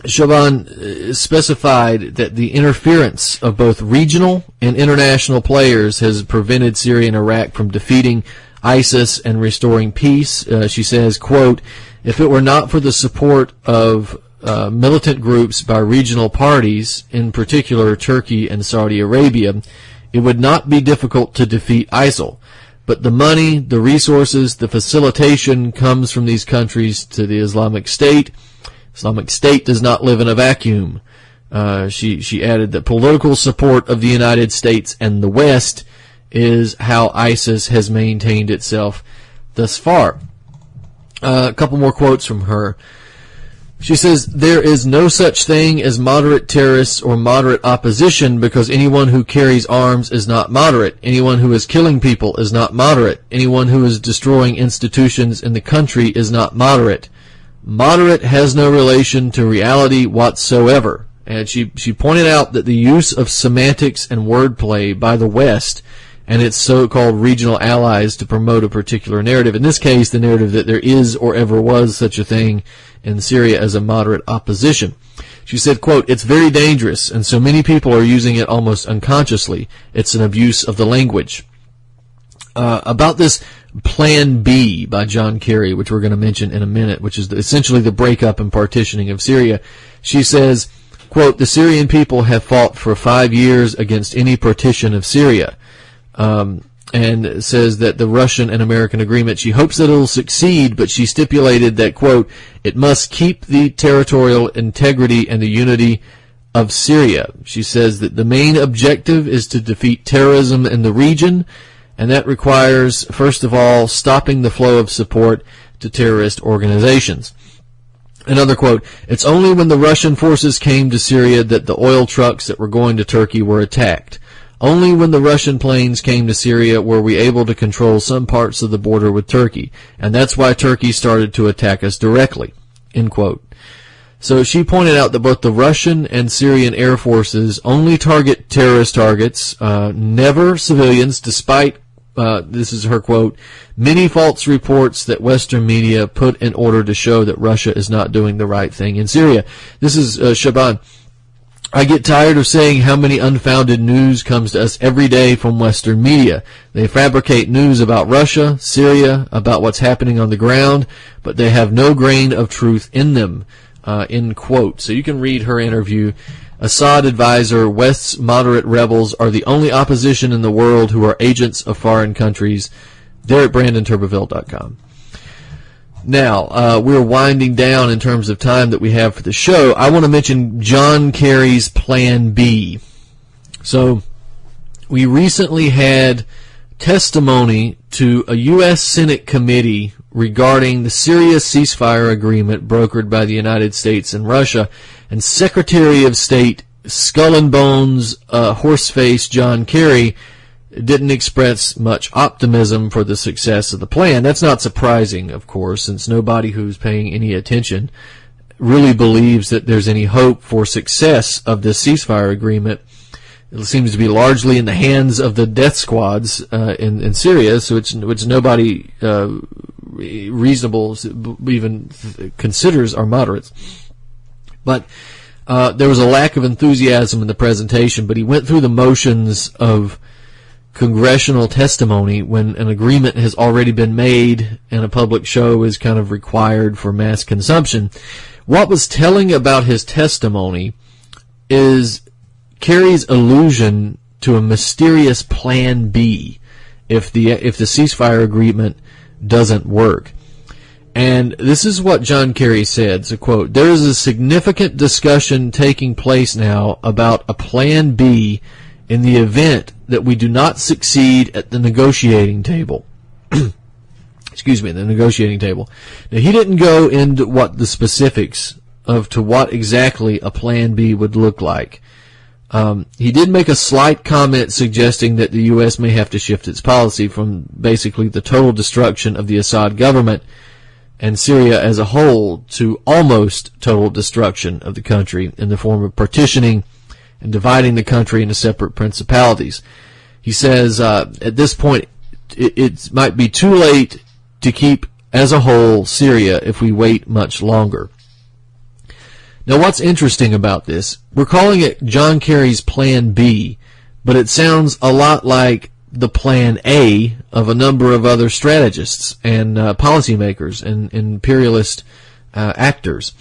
Chaban specified that the interference of both regional and international players has prevented Syria and Iraq from defeating ISIS and restoring peace. She says, quote, "If it were not for the support of militant groups by regional parties, in particular Turkey and Saudi Arabia, it would not be difficult to defeat ISIL. But the money, the resources, the facilitation comes from these countries to the Islamic State. Islamic State does not live in a vacuum." She added that political support of the United States and the West is how ISIS has maintained itself thus far. A couple more quotes from her. She says, "There is no such thing as moderate terrorists or moderate opposition, because anyone who carries arms is not moderate. Anyone who is killing people is not moderate. Anyone who is destroying institutions in the country is not moderate. Moderate has no relation to reality whatsoever." And she pointed out that the use of semantics and wordplay by the West and its so-called regional allies to promote a particular narrative, in this case the narrative that there is or ever was such a thing in Syria as a moderate opposition. She said, quote, "It's very dangerous, and so many people are using it almost unconsciously. It's an abuse of the language." About this Plan B by John Kerry, which we're going to mention in a minute, which is essentially the breakup and partitioning of Syria. She says, quote, "The Syrian people have fought for 5 years against any partition of Syria," and says that the Russian and American agreement, she hopes that it will succeed, but she stipulated that, quote, "It must keep the territorial integrity and the unity of Syria." She says that the main objective is to defeat terrorism in the region, and that requires, first of all, stopping the flow of support to terrorist organizations. Another quote, "It's only when the Russian forces came to Syria that the oil trucks that were going to Turkey were attacked. Only when the Russian planes came to Syria were we able to control some parts of the border with Turkey, and that's why Turkey started to attack us directly," end quote. So she pointed out that both the Russian and Syrian air forces only target terrorist targets, never civilians, despite, this is her quote, "many false reports that Western media put in order to show that Russia is not doing the right thing in Syria." This is Shaban. "I get tired of saying how many unfounded news comes to us every day from Western media. They fabricate news about Russia, Syria, about what's happening on the ground, but they have no grain of truth in them," end quote. So you can read her interview. Assad advisor, West's moderate rebels are the only opposition in the world who are agents of foreign countries. They're at BrandonTurbeville.com. Now, we're winding down in terms of time that we have for the show. I want to mention John Kerry's Plan B. So, we recently had testimony to a U.S. Senate committee regarding the Syria ceasefire agreement brokered by the United States and Russia, and Secretary of State Skull and Bones, horseface John Kerry didn't express much optimism for the success of the plan. That's not surprising, of course, since nobody who's paying any attention really believes that there's any hope for success of this ceasefire agreement. It seems to be largely in the hands of the death squads in Syria, so it's nobody reasonable even considers are moderates. But there was a lack of enthusiasm in the presentation, but he went through the motions of congressional testimony when an agreement has already been made and a public show is kind of required for mass consumption. What was telling about his testimony is Kerry's allusion to a mysterious Plan B if the ceasefire agreement doesn't work. And this is what John Kerry said, so quote, "There is a significant discussion taking place now about a Plan B in the event that we do not succeed at the negotiating table." Excuse me, the negotiating table. Now, he didn't go into what the specifics of to what exactly a Plan B would look like. He did make a slight comment suggesting that the U.S. may have to shift its policy from basically the total destruction of the Assad government and Syria as a whole to almost total destruction of the country in the form of partitioning and dividing the country into separate principalities. He says at this point it might be too late to keep as a whole Syria if we wait much longer. Now, what's interesting about this, we're calling it John Kerry's Plan B, but it sounds a lot like the Plan A of a number of other strategists and policymakers and imperialist actors.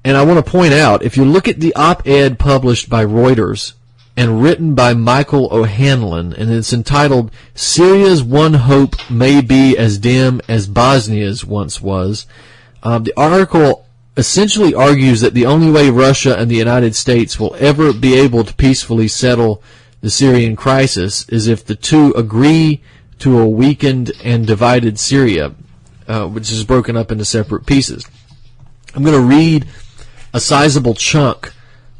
And I want to point out, if you look at the op-ed published by Reuters and written by Michael O'Hanlon, and it's entitled, "Syria's One Hope May Be as Dim as Bosnia's Once Was," the article essentially argues that the only way Russia and the United States will ever be able to peacefully settle the Syrian crisis is if the two agree to a weakened and divided Syria, which is broken up into separate pieces. I'm going to read a sizable chunk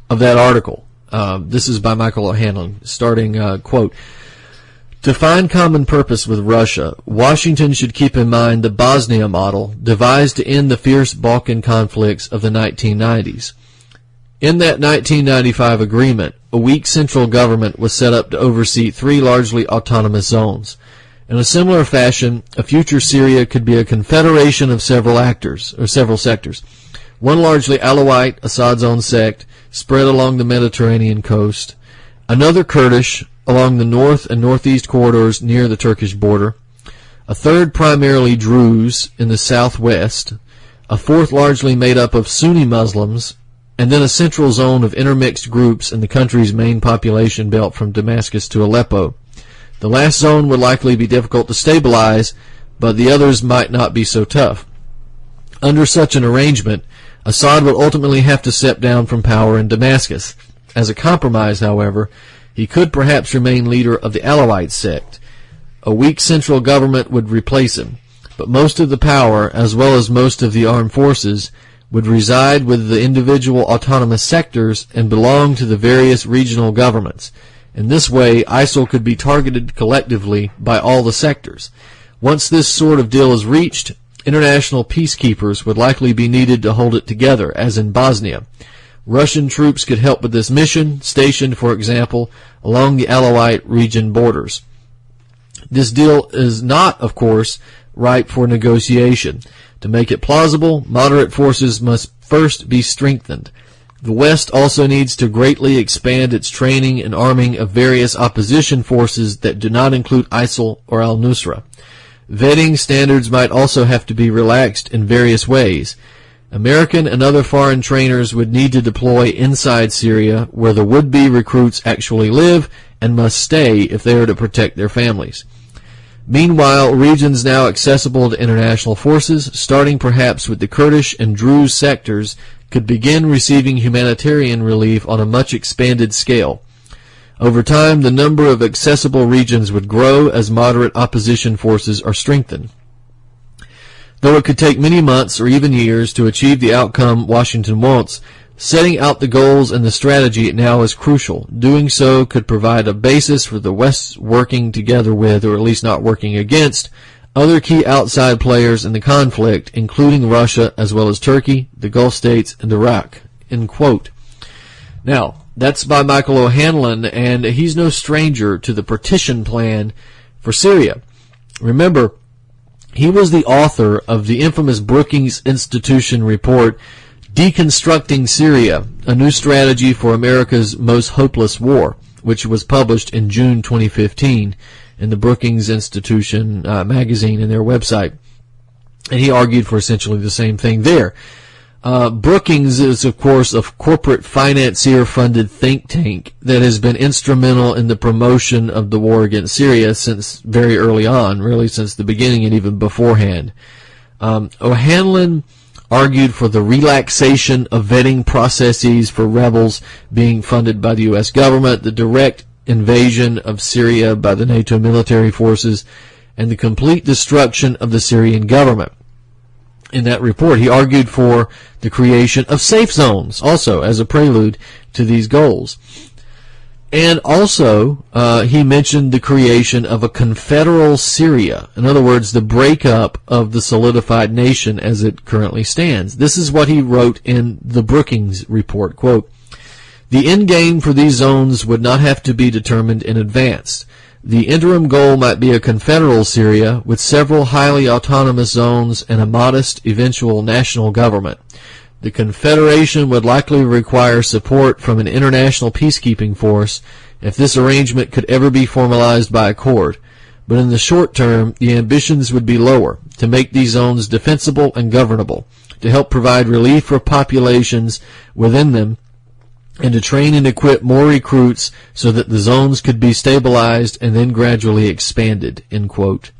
of that article. This is by Michael O'Hanlon, starting, quote, "To find common purpose with Russia, Washington should keep in mind the Bosnia model devised to end the fierce Balkan conflicts of the 1990s. In that 1995 agreement, a weak central government was set up to oversee 3 largely autonomous zones. In a similar fashion, a future Syria could be a confederation of several actors, or several sectors. One largely Alawite, Assad's own sect, spread along the Mediterranean coast. Another Kurdish, along the north and northeast corridors near the Turkish border. A third primarily Druze in the southwest. A fourth largely made up of Sunni Muslims. And then a central zone of intermixed groups in the country's main population belt from Damascus to Aleppo. The last zone would likely be difficult to stabilize, but the others might not be so tough. Under such an arrangement, Assad would ultimately have to step down from power in Damascus. As a compromise, however, he could perhaps remain leader of the Alawite sect. A weak central government would replace him, but most of the power, as well as most of the armed forces, would reside with the individual autonomous sectors and belong to the various regional governments. In this way, ISIL could be targeted collectively by all the sectors. Once this sort of deal is reached, international peacekeepers would likely be needed to hold it together, as in Bosnia. Russian troops could help with this mission, stationed, for example, along the Alawite region borders. This deal is not, of course, ripe for negotiation. To make it plausible, moderate forces must first be strengthened. The West also needs to greatly expand its training and arming of various opposition forces that do not include ISIL or al-Nusra. Vetting standards might also have to be relaxed in various ways. American and other foreign trainers would need to deploy inside Syria, where the would-be recruits actually live and must stay if they are to protect their families. Meanwhile, regions now accessible to international forces, starting perhaps with the Kurdish and Druze sectors, could begin receiving humanitarian relief on a much expanded scale. Over time, the number of accessible regions would grow as moderate opposition forces are strengthened. Though it could take many months or even years to achieve the outcome Washington wants, setting out the goals and the strategy now is crucial. Doing so could provide a basis for the West working together with, or at least not working against, other key outside players in the conflict, including Russia as well as Turkey, the Gulf states, and Iraq. End quote. Now, that's by Michael O'Hanlon, and he's no stranger to the partition plan for Syria. Remember, he was the author of the infamous Brookings Institution report, Deconstructing Syria, a New Strategy for America's Most Hopeless War, which was published in June 2015 in the Brookings Institution magazine and their website. And he argued for essentially the same thing there. Brookings is, of course, a corporate financier-funded think tank that has been instrumental in the promotion of the war against Syria since very early on, really since the beginning and even beforehand. O'Hanlon argued for the relaxation of vetting processes for rebels being funded by the U.S. government, the direct invasion of Syria by the NATO military forces, and the complete destruction of the Syrian government. In that report, he argued for the creation of safe zones, also as a prelude to these goals. And also, he mentioned the creation of a confederal Syria. In other words, the breakup of the solidified nation as it currently stands. This is what he wrote in the Brookings report, quote, "The end game for these zones would not have to be determined in advance. The interim goal might be a confederal Syria with several highly autonomous zones and a modest eventual national government. The confederation would likely require support from an international peacekeeping force if this arrangement could ever be formalized by accord. But in the short term, the ambitions would be lower, to make these zones defensible and governable, to help provide relief for populations within them, and to train and equip more recruits so that the zones could be stabilized and then gradually expanded," end quote.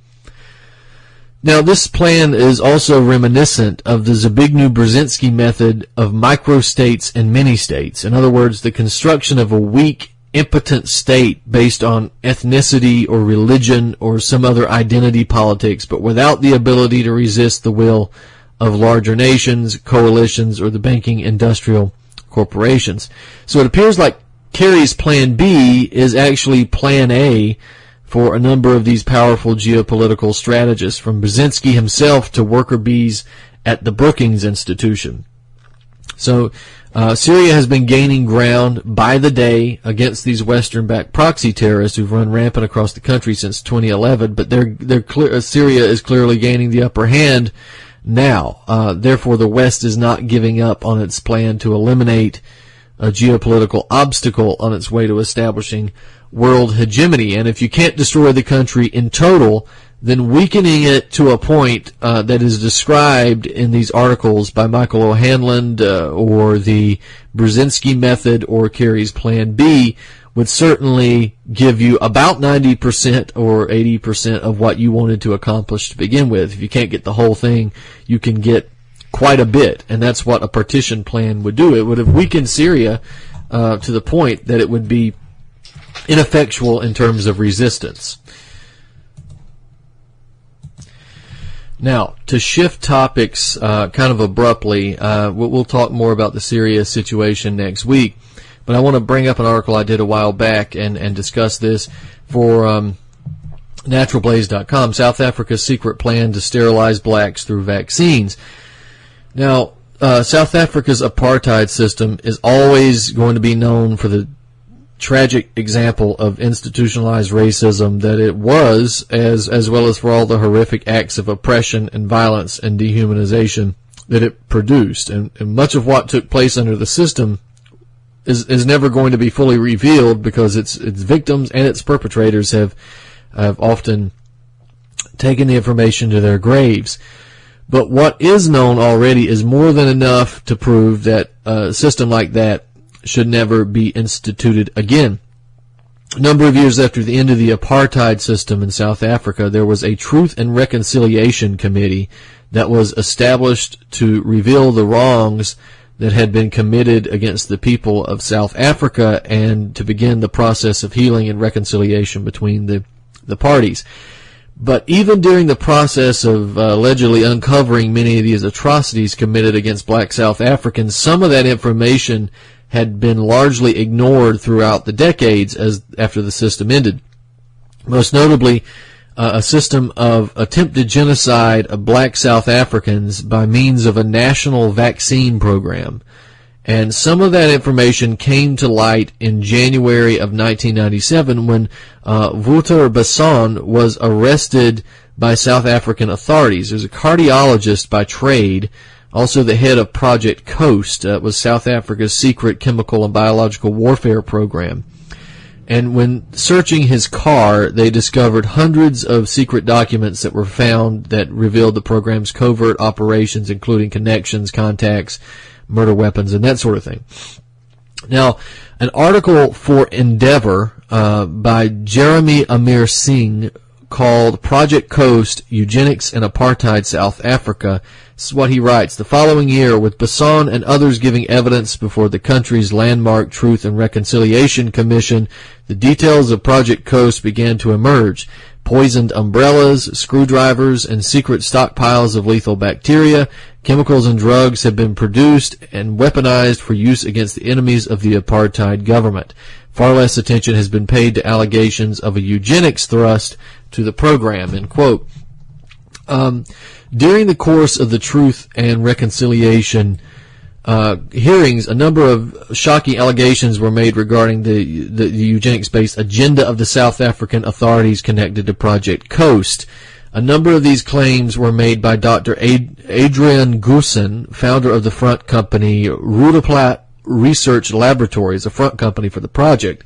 Now, this plan is also reminiscent of the Zbigniew-Brzezinski method of microstates and mini-states. In other words, the construction of a weak, impotent state based on ethnicity or religion or some other identity politics, but without the ability to resist the will of larger nations, coalitions, or the banking industrial corporations. So it appears like Kerry's Plan B is actually Plan A for a number of these powerful geopolitical strategists, from Brzezinski himself to worker bees at the Brookings Institution. So Syria has been gaining ground by the day against these Western-backed proxy terrorists who've run rampant across the country since 2011, but Syria is clearly gaining the upper hand now. Therefore, the West is not giving up on its plan to eliminate a geopolitical obstacle on its way to establishing world hegemony. And if you can't destroy the country in total, then weakening it to a point that is described in these articles by Michael O'Hanlon or the Brzezinski method or Kerry's Plan B would certainly give you about 90% or 80% of what you wanted to accomplish to begin with. If you can't get the whole thing, you can get quite a bit, and that's what a partition plan would do. It would have weakened Syria to the point that it would be ineffectual in terms of resistance. Now, to shift topics kind of abruptly, we'll talk more about the Syria situation next week, but I want to bring up an article I did a while back and discuss this for naturalblaze.com, South Africa's secret plan to sterilize blacks through vaccines. Now, South Africa's apartheid system is always going to be known for the tragic example of institutionalized racism that it was, as well as for all the horrific acts of oppression and violence and dehumanization that it produced. And much of what took place under the system is never going to be fully revealed because its victims and its perpetrators have often taken the information to their graves. But what is known already is more than enough to prove that a system like that should never be instituted again. A number of years after the end of the apartheid system in South Africa, there was a Truth and Reconciliation Committee that was established to reveal the wrongs that had been committed against the people of South Africa and to begin the process of healing and reconciliation between the parties. But even during the process of allegedly uncovering many of these atrocities committed against black South Africans, some of that information had been largely ignored throughout the decades after the system ended. Most notably, a system of attempted genocide of black South Africans by means of a national vaccine program. And some of that information came to light in January of 1997 when Wouter Basson was arrested by South African authorities. He was a cardiologist by trade, also the head of Project Coast. Was South Africa's secret chemical and biological warfare program. And when searching his car, they discovered hundreds of secret documents that were found that revealed the program's covert operations, including connections, contacts, murder weapons, and that sort of thing. Now, an article for Endeavor by Jeremy Amir Singh called Project Coast, Eugenics and Apartheid South Africa. This is what he writes. The following year, with Basson and others giving evidence before the country's landmark Truth and Reconciliation Commission, the details of Project Coast began to emerge. Poisoned umbrellas, screwdrivers, and secret stockpiles of lethal bacteria, chemicals and drugs have been produced and weaponized for use against the enemies of the apartheid government. Far less attention has been paid to allegations of a eugenics thrust to the program, end quote. During the course of the Truth and Reconciliation hearings, a number of shocking allegations were made regarding the eugenics-based agenda of the South African authorities connected to Project Coast. A number of these claims were made by Dr. Adrian Goosen, founder of the front company Rudaplat Research Laboratories, a front company for the project.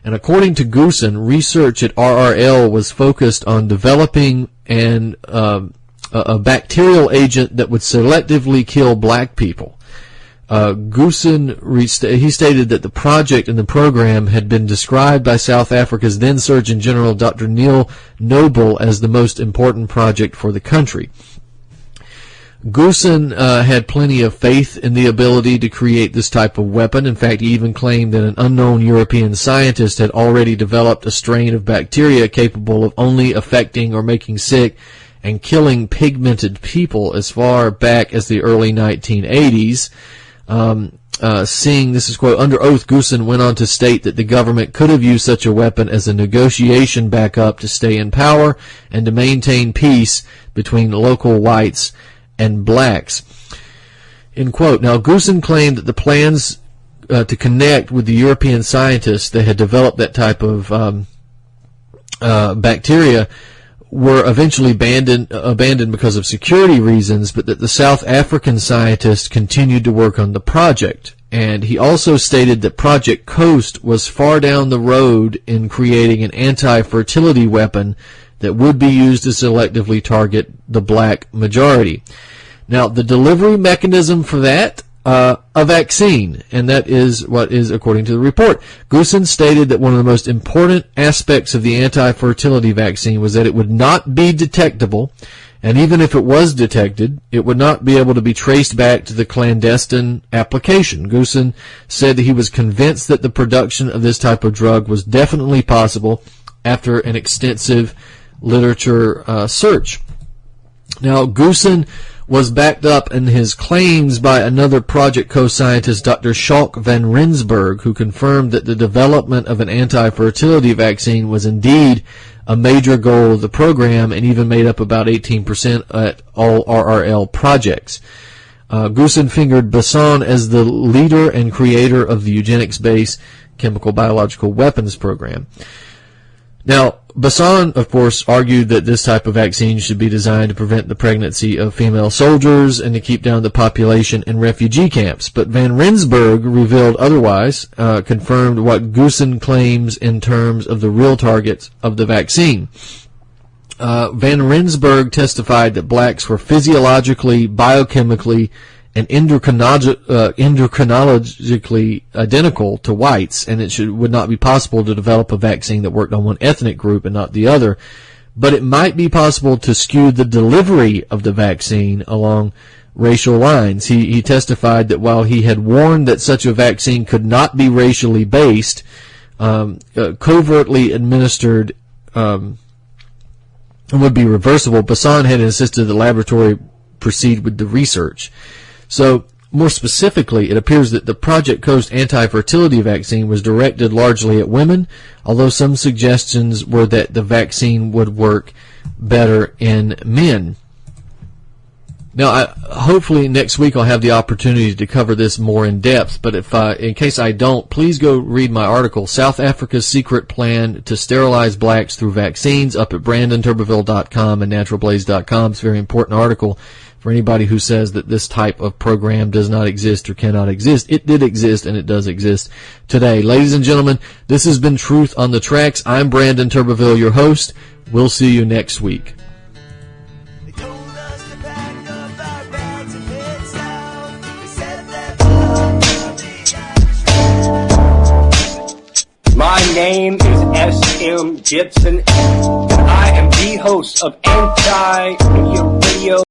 And according to Goosen, research at RRL was focused on developing a bacterial agent that would selectively kill black people. Goosen he stated that the project and the program had been described by South Africa's then Surgeon General Dr. Neil Noble as the most important project for the country. Goosen had plenty of faith in the ability to create this type of weapon. In fact, he even claimed that an unknown European scientist had already developed a strain of bacteria capable of only affecting or making sick and killing pigmented people as far back as the early 1980s. This is quote, under oath, Goosen went on to state that the government could have used such a weapon as a negotiation backup to stay in power and to maintain peace between local whites and blacks. End quote. Now, Goosen claimed that the plans to connect with the European scientists that had developed that type of bacteria were eventually abandoned because of security reasons, but that the South African scientists continued to work on the project. And he also stated that Project Coast was far down the road in creating an anti-fertility weapon that would be used to selectively target the black majority. Now, the delivery mechanism for that, a vaccine, and that is what is according to the report. Goosen stated that one of the most important aspects of the anti-fertility vaccine was that it would not be detectable, and even if it was detected, it would not be able to be traced back to the clandestine application. Goosen said that he was convinced that the production of this type of drug was definitely possible after an extensive literature search. Now, Goosen was backed up in his claims by another Project Coast scientist, Dr. Schalk van Rensburg, who confirmed that the development of an anti-fertility vaccine was indeed a major goal of the program and even made up about 18% at all RRL projects. Goosen fingered Basson as the leader and creator of the eugenics-based chemical biological weapons program. Now, Basson, of course, argued that this type of vaccine should be designed to prevent the pregnancy of female soldiers and to keep down the population in refugee camps. But Van Rensburg revealed otherwise, confirmed what Goosen claims in terms of the real targets of the vaccine. Van Rensburg testified that blacks were physiologically, biochemically, and endocrinologically identical to whites, and it would not be possible to develop a vaccine that worked on one ethnic group and not the other. But it might be possible to skew the delivery of the vaccine along racial lines. He testified that while he had warned that such a vaccine could not be racially based, covertly administered would be reversible, Basson had insisted the laboratory proceed with the research. So, more specifically, it appears that the Project Coast anti-fertility vaccine was directed largely at women, although some suggestions were that the vaccine would work better in men. Now, hopefully next week I'll have the opportunity to cover this more in depth, but in case I don't, please go read my article, South Africa's Secret Plan to Sterilize Blacks Through Vaccines, up at BrandonTurbeville.com and naturalblaze.com. It's a very important article for anybody who says that this type of program does not exist or cannot exist. It did exist, and it does exist today. Ladies and gentlemen, this has been Truth on the Tracks. I'm Brandon Turbeville, your host. We'll see you next week. My name is S.M. Gibson, and I am the host of Anti-Radio.